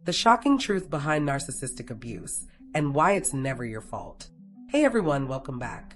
the shocking truth behind narcissistic abuse, and why it's never your fault. Hey everyone, welcome back.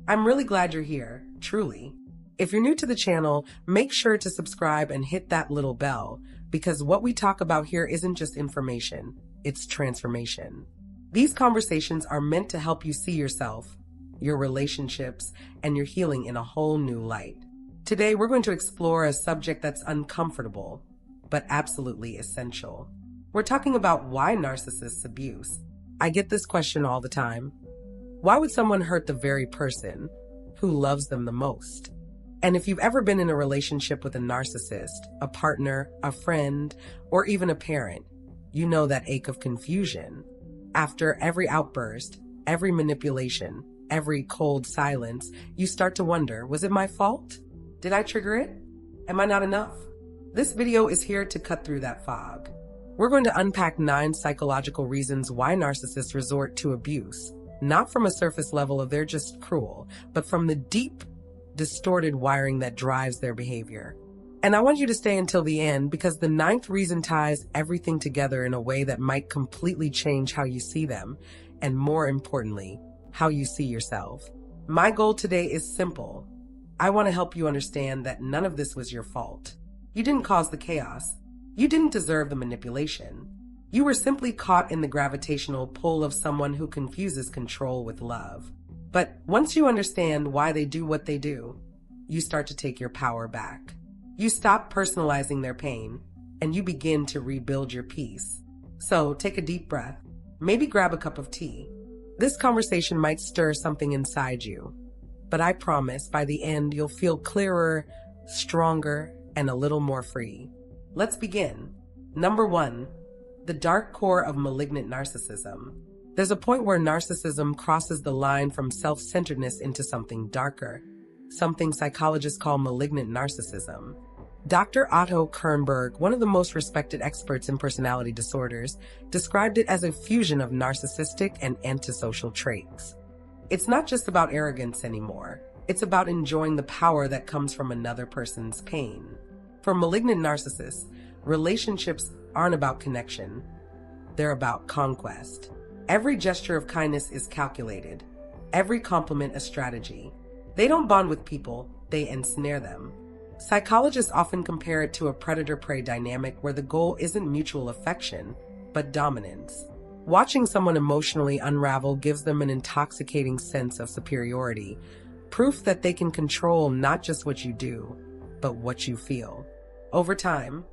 I'm really glad you're here, truly. If you're new to the channel, make sure to subscribe and hit that little bell, because what we talk about here isn't just information, it's transformation. These conversations are meant to help you see yourself, your relationships, and your healing in a whole new light. Today, we're going to explore a subject that's uncomfortable, but absolutely essential. We're talking about why narcissists abuse. I get this question all the time. Why would someone hurt the very person who loves them the most? And if you've ever been in a relationship with a narcissist, a partner, a friend, or even a parent, you know that ache of confusion. After every outburst, every manipulation, every cold silence, you start to wonder, was it my fault? Did I trigger it? Am I not enough? This video is here to cut through that fog. We're going to unpack 9 psychological reasons why narcissists resort to abuse, not from a surface level of they're just cruel, but from the deep, distorted wiring that drives their behavior. And I want you to stay until the end because the 9th reason ties everything together in a way that might completely change how you see them, and more importantly, how you see yourself. My goal today is simple. I want to help you understand that none of this was your fault. You didn't cause the chaos. You didn't deserve the manipulation. You were simply caught in the gravitational pull of someone who confuses control with love. But once you understand why they do what they do, you start to take your power back. You stop personalizing their pain, and you begin to rebuild your peace. So take a deep breath. Maybe grab a cup of tea. This conversation might stir something inside you, but I promise by the end you'll feel clearer, stronger, and a little more free. Let's begin. Number 1, the dark core of malignant narcissism. There's a point where narcissism crosses the line from self-centeredness into something darker, something psychologists call malignant narcissism. Dr. Otto Kernberg, one of the most respected experts in personality disorders, described it as a fusion of narcissistic and antisocial traits. It's not just about arrogance anymore. It's about enjoying the power that comes from another person's pain. For malignant narcissists, relationships aren't about connection. They're about conquest. Every gesture of kindness is calculated. Every compliment a strategy. They don't bond with people, they ensnare them. Psychologists often compare it to a predator-prey dynamic where the goal isn't mutual affection, but dominance. Watching someone emotionally unravel gives them an intoxicating sense of superiority, proof that they can control not just what you do, but what you feel. Over time,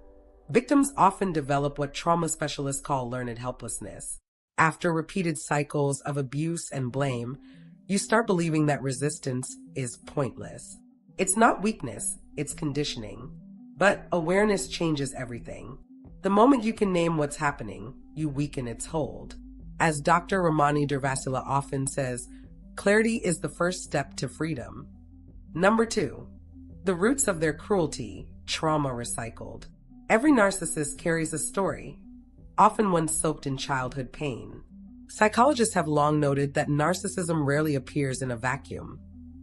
victims often develop what trauma specialists call learned helplessness. After repeated cycles of abuse and blame, you start believing that resistance is pointless. It's not weakness, it's conditioning. But awareness changes everything. The moment you can name what's happening, you weaken its hold. As Dr. Ramani Durvasula often says, clarity is the first step to freedom. Number 2, the roots of their cruelty, trauma recycled. Every narcissist carries a story, often one soaked in childhood pain. Psychologists have long noted that narcissism rarely appears in a vacuum.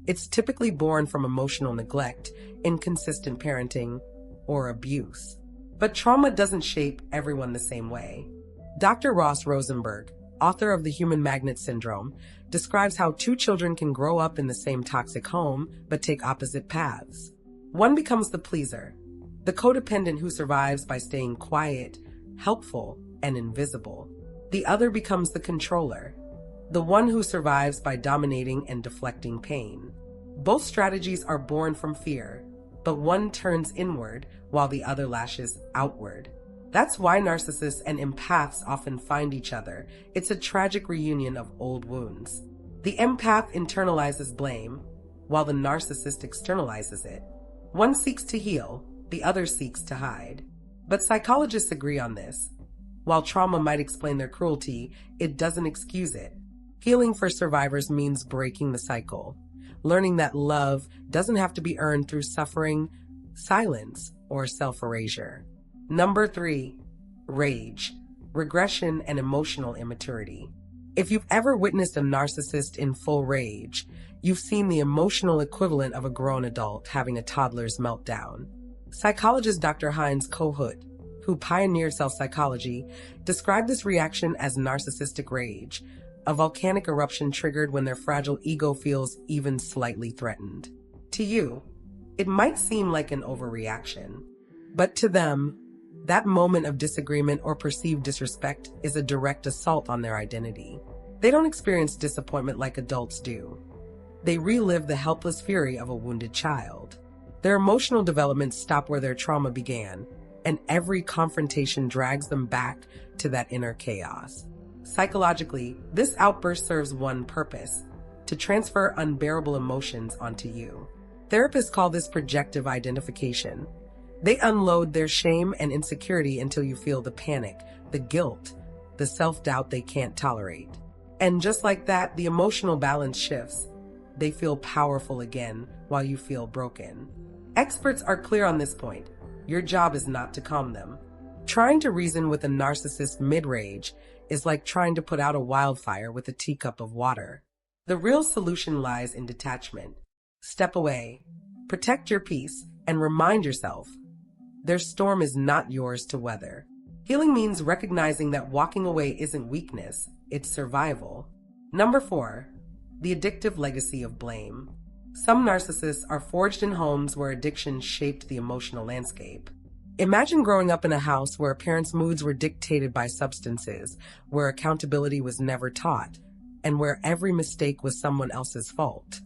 It's typically born from emotional neglect, inconsistent parenting, or abuse. But trauma doesn't shape everyone the same way. Dr. Ross Rosenberg, author of The Human Magnet Syndrome, describes how 2 children can grow up in the same toxic home but take opposite paths. One becomes the pleaser, the codependent who survives by staying quiet, helpful, and invisible. The other becomes the controller, the one who survives by dominating and deflecting pain. Both strategies are born from fear, but one turns inward while the other lashes outward. That's why narcissists and empaths often find each other. It's a tragic reunion of old wounds. The empath internalizes blame, while the narcissist externalizes it. One seeks to heal, the other seeks to hide. But psychologists agree on this. While trauma might explain their cruelty, it doesn't excuse it. Healing for survivors means breaking the cycle, learning that love doesn't have to be earned through suffering, silence, or self-erasure. Number 3, rage, regression, and emotional immaturity. If you've ever witnessed a narcissist in full rage, you've seen the emotional equivalent of a grown adult having a toddler's meltdown. Psychologist Dr. Heinz Kohut, who pioneered self-psychology, described this reaction as narcissistic rage, a volcanic eruption triggered when their fragile ego feels even slightly threatened. To you, it might seem like an overreaction, but to them, that moment of disagreement or perceived disrespect is a direct assault on their identity. They don't experience disappointment like adults do. They relive the helpless fury of a wounded child. Their emotional developments stop where their trauma began, and every confrontation drags them back to that inner chaos. Psychologically, this outburst serves one purpose: to transfer unbearable emotions onto you. Therapists call this projective identification. They unload their shame and insecurity until you feel the panic, the guilt, the self-doubt they can't tolerate. And just like that, the emotional balance shifts. They feel powerful again while you feel broken. Experts are clear on this point. Your job is not to calm them. Trying to reason with a narcissist mid-rage is like trying to put out a wildfire with a teacup of water. The real solution lies in detachment. Step away, protect your peace, and remind yourself their storm is not yours to weather. Healing means recognizing that walking away isn't weakness, it's survival. Number 4, the addictive legacy of blame. Some narcissists are forged in homes where addiction shaped the emotional landscape. Imagine growing up in a house where a parent's moods were dictated by substances, where accountability was never taught, and where every mistake was someone else's fault.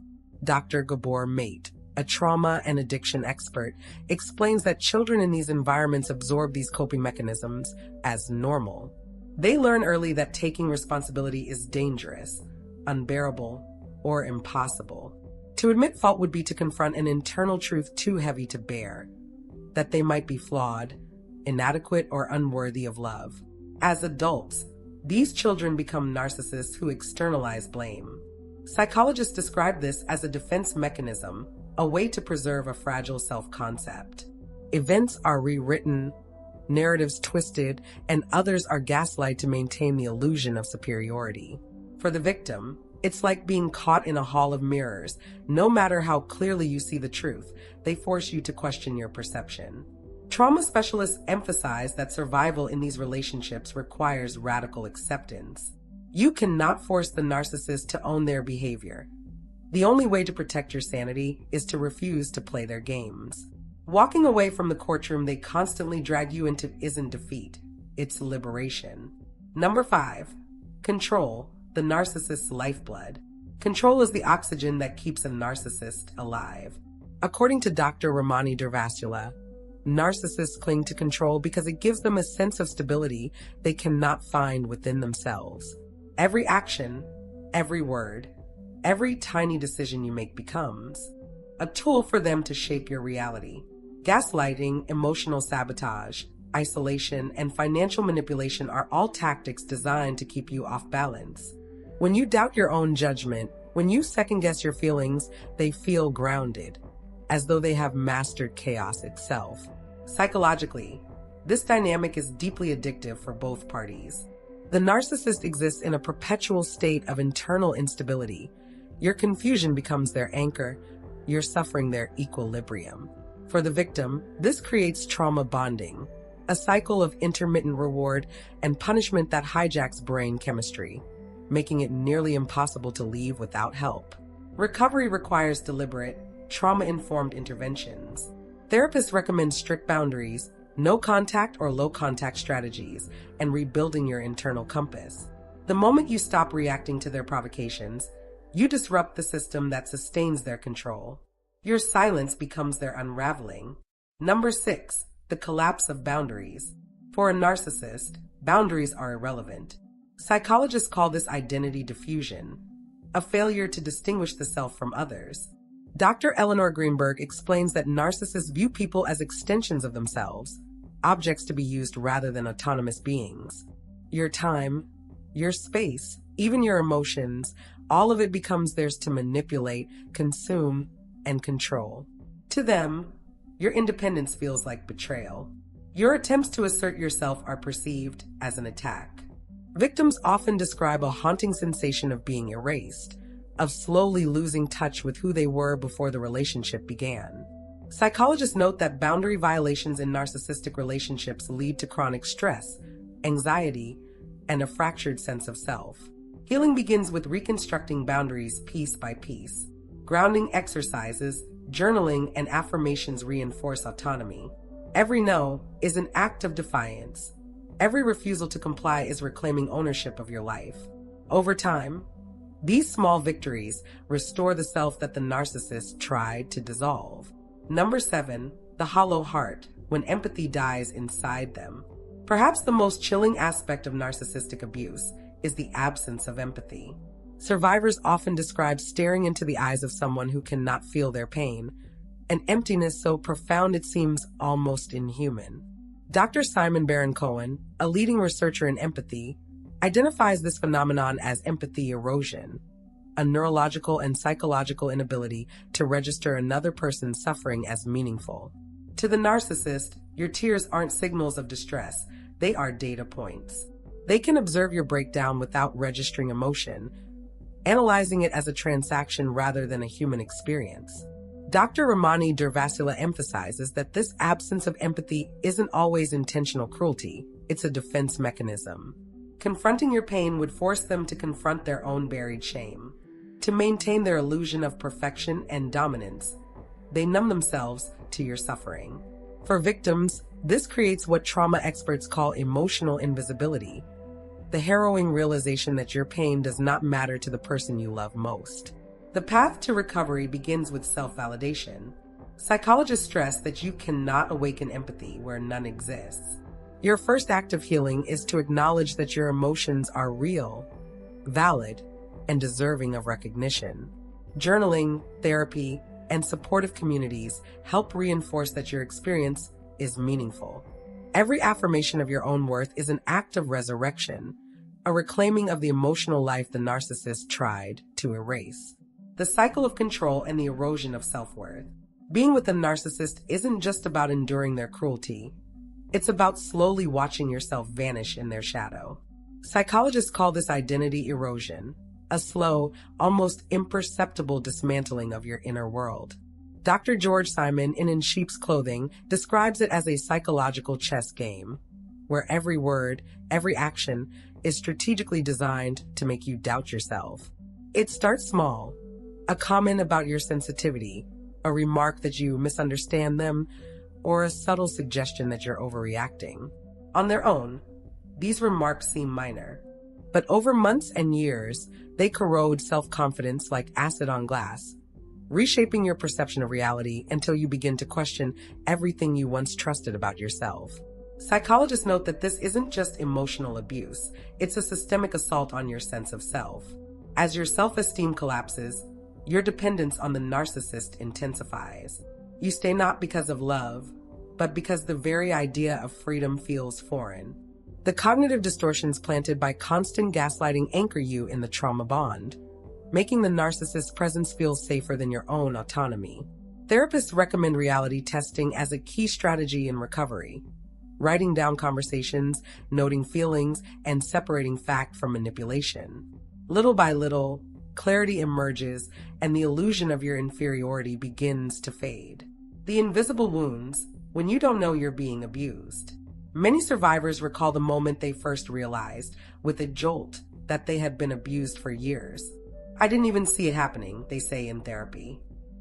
Dr. Gabor Mate, a trauma and addiction expert, explains that children in these environments absorb these coping mechanisms as normal. They learn early that taking responsibility is dangerous, unbearable, or impossible. To admit fault would be to confront an internal truth too heavy to bear, that they might be flawed, inadequate, or unworthy of love. As adults, these children become narcissists who externalize blame. Psychologists describe this as a defense mechanism, a way to preserve a fragile self-concept. Events are rewritten, narratives twisted, and others are gaslighted to maintain the illusion of superiority. For the victim, it's like being caught in a hall of mirrors. No matter how clearly you see the truth, they force you to question your perception. Trauma specialists emphasize that survival in these relationships requires radical acceptance. You cannot force the narcissist to own their behavior. The only way to protect your sanity is to refuse to play their games. Walking away from the courtroom they constantly drag you into isn't defeat, it's liberation. Number 5, control, the narcissist's lifeblood. Control is the oxygen that keeps a narcissist alive. According to Dr. Ramani Durvasula, narcissists cling to control because it gives them a sense of stability they cannot find within themselves. Every action, every word, every tiny decision you make becomes a tool for them to shape your reality. Gaslighting, emotional sabotage, isolation, and financial manipulation are all tactics designed to keep you off balance. When you doubt your own judgment, when you second-guess your feelings, they feel grounded, as though they have mastered chaos itself. Psychologically, this dynamic is deeply addictive for both parties. The narcissist exists in a perpetual state of internal instability. Your confusion becomes their anchor, your suffering their equilibrium. For the victim, this creates trauma bonding, a cycle of intermittent reward and punishment that hijacks brain chemistry, making it nearly impossible to leave without help. Recovery requires deliberate, trauma-informed interventions. Therapists recommend strict boundaries, no contact or low contact strategies, and rebuilding your internal compass. The moment you stop reacting to their provocations, you disrupt the system that sustains their control. Your silence becomes their unraveling. Number 6, the collapse of boundaries. For a narcissist, boundaries are irrelevant. Psychologists call this identity diffusion, a failure to distinguish the self from others. Dr. Eleanor Greenberg explains that narcissists view people as extensions of themselves, objects to be used rather than autonomous beings. Your time, your space, even your emotions, all of it becomes theirs to manipulate, consume, and control. To them, your independence feels like betrayal. Your attempts to assert yourself are perceived as an attack. Victims often describe a haunting sensation of being erased, of slowly losing touch with who they were before the relationship began. Psychologists note that boundary violations in narcissistic relationships lead to chronic stress, anxiety, and a fractured sense of self. Healing begins with reconstructing boundaries piece by piece. Grounding exercises, journaling, and affirmations reinforce autonomy. Every no is an act of defiance. Every refusal to comply is reclaiming ownership of your life. Over time, these small victories restore the self that the narcissist tried to dissolve. Number 7, the hollow heart, when empathy dies inside them. Perhaps the most chilling aspect of narcissistic abuse is the absence of empathy. Survivors often describe staring into the eyes of someone who cannot feel their pain, an emptiness so profound it seems almost inhuman. Dr. Simon Baron-Cohen, a leading researcher in empathy, identifies this phenomenon as empathy erosion, a neurological and psychological inability to register another person's suffering as meaningful. To the narcissist, your tears aren't signals of distress, they are data points. They can observe your breakdown without registering emotion, analyzing it as a transaction rather than a human experience. Dr. Ramani Durvasula emphasizes that this absence of empathy isn't always intentional cruelty, it's a defense mechanism. Confronting your pain would force them to confront their own buried shame. To maintain their illusion of perfection and dominance, they numb themselves to your suffering. For victims, this creates what trauma experts call emotional invisibility, the harrowing realization that your pain does not matter to the person you love most. The path to recovery begins with self-validation. Psychologists stress that you cannot awaken empathy where none exists. Your first act of healing is to acknowledge that your emotions are real, valid, and deserving of recognition. Journaling, therapy, and supportive communities help reinforce that your experience is meaningful. Every affirmation of your own worth is an act of resurrection, a reclaiming of the emotional life the narcissist tried to erase. The cycle of control and the erosion of self-worth. Being with a narcissist isn't just about enduring their cruelty. It's about slowly watching yourself vanish in their shadow. Psychologists call this identity erosion, a slow, almost imperceptible dismantling of your inner world. Dr. George Simon, in Sheep's Clothing, describes it as a psychological chess game, where every word, every action is strategically designed to make you doubt yourself. It starts small, a comment about your sensitivity, a remark that you misunderstand them, or a subtle suggestion that you're overreacting. On their own, these remarks seem minor, but over months and years, they corrode self-confidence like acid on glass, reshaping your perception of reality until you begin to question everything you once trusted about yourself. Psychologists note that this isn't just emotional abuse, it's a systemic assault on your sense of self. As your self-esteem collapses, your dependence on the narcissist intensifies. You stay not because of love, but because the very idea of freedom feels foreign. The cognitive distortions planted by constant gaslighting anchor you in the trauma bond, making the narcissist's presence feel safer than your own autonomy. Therapists recommend reality testing as a key strategy in recovery, writing down conversations, noting feelings, and separating fact from manipulation. Little by little, clarity emerges and the illusion of your inferiority begins to fade. The invisible wounds, when you don't know you're being abused. Many survivors recall the moment they first realized, with a jolt, that they had been abused for years. I didn't even see it happening, they say in therapy.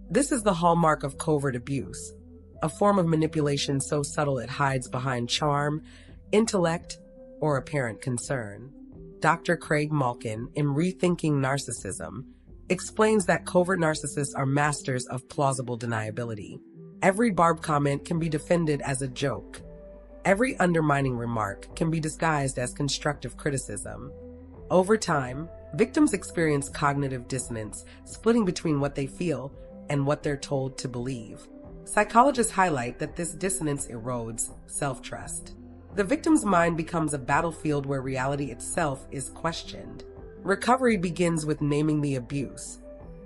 This is the hallmark of covert abuse, a form of manipulation so subtle it hides behind charm, intellect, or apparent concern. Dr. Craig Malkin, in Rethinking Narcissism, explains that covert narcissists are masters of plausible deniability. Every barbed comment can be defended as a joke. Every undermining remark can be disguised as constructive criticism. Over time, victims experience cognitive dissonance, splitting between what they feel and what they're told to believe. Psychologists highlight that this dissonance erodes self-trust. The victim's mind becomes a battlefield where reality itself is questioned. Recovery begins with naming the abuse,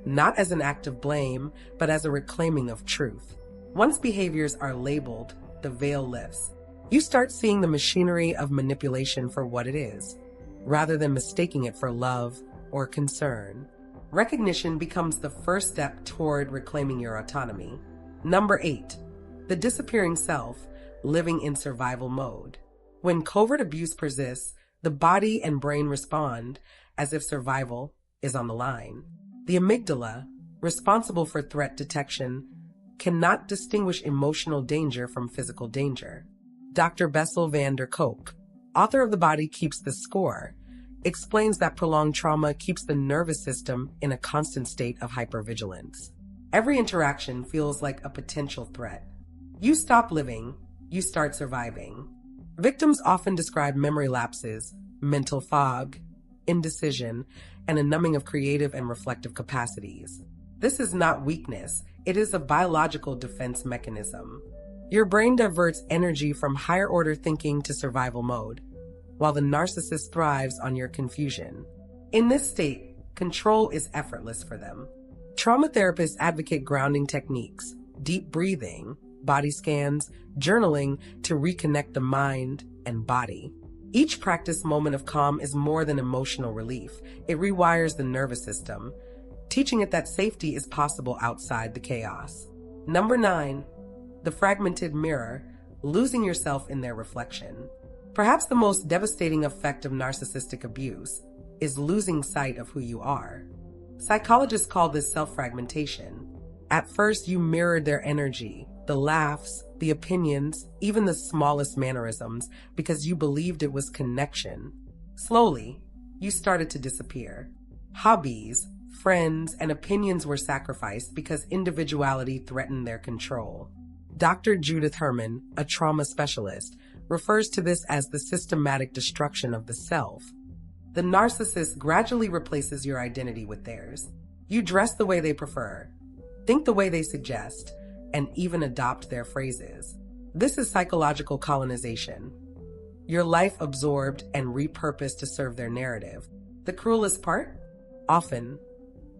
not as an act of blame, but as a reclaiming of truth. Once behaviors are labeled, the veil lifts. You start seeing the machinery of manipulation for what it is, rather than mistaking it for love or concern. Recognition becomes the first step toward reclaiming your autonomy. Number 8, the disappearing self, living in survival mode. When covert abuse persists, the body and brain respond as if survival is on the line. The amygdala, responsible for threat detection, cannot distinguish emotional danger from physical danger. Dr. Bessel van der Kolk, author of The Body Keeps the Score, explains that prolonged trauma keeps the nervous system in a constant state of hypervigilance. Every interaction feels like a potential threat. You stop living, you start surviving. Victims often describe memory lapses, mental fog, indecision, and a numbing of creative and reflective capacities. This is not weakness, it is a biological defense mechanism. Your brain diverts energy from higher order thinking to survival mode, while the narcissist thrives on your confusion. In this state, control is effortless for them. Trauma therapists advocate grounding techniques, deep breathing, body scans, journaling to reconnect the mind and body. Each practice moment of calm is more than emotional relief. It rewires the nervous system, teaching it that safety is possible outside the chaos. Number 9, the fragmented mirror, losing yourself in their reflection. Perhaps the most devastating effect of narcissistic abuse is losing sight of who you are. Psychologists call this self-fragmentation. At first, you mirrored their energy, the laughs, the opinions, even the smallest mannerisms, because you believed it was connection. Slowly, you started to disappear. Hobbies, friends, and opinions were sacrificed because individuality threatened their control. Dr. Judith Herman, a trauma specialist, refers to this as the systematic destruction of the self. The narcissist gradually replaces your identity with theirs. You dress the way they prefer, think the way they suggest, and even adopt their phrases. This is psychological colonization. Your life absorbed and repurposed to serve their narrative. The cruelest part? Often,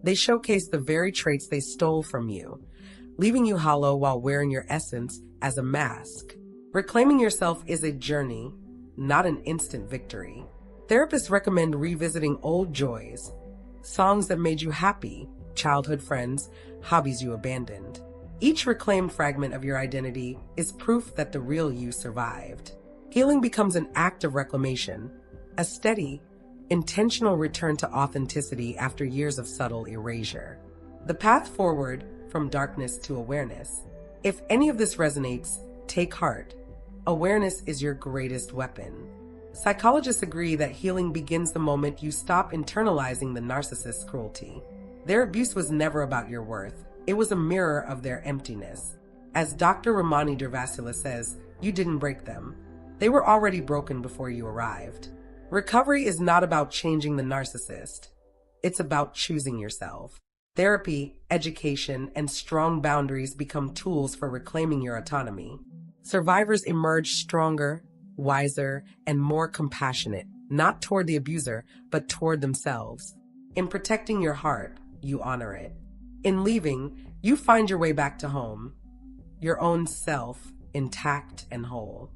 they showcase the very traits they stole from you, leaving you hollow while wearing your essence as a mask. Reclaiming yourself is a journey, not an instant victory. Therapists recommend revisiting old joys, songs that made you happy, childhood friends, hobbies you abandoned. Each reclaimed fragment of your identity is proof that the real you survived. Healing becomes an act of reclamation, a steady, intentional return to authenticity after years of subtle erasure. The path forward from darkness to awareness. If any of this resonates, take heart. Awareness is your greatest weapon. Psychologists agree that healing begins the moment you stop internalizing the narcissist's cruelty. Their abuse was never about your worth. It was a mirror of their emptiness. As Dr. Ramani Durvasula says, you didn't break them. They were already broken before you arrived. Recovery is not about changing the narcissist. It's about choosing yourself. Therapy, education, and strong boundaries become tools for reclaiming your autonomy. Survivors emerge stronger, wiser, and more compassionate, not toward the abuser, but toward themselves. In protecting your heart, you honor it. In leaving, you find your way back to home, your own self, intact and whole.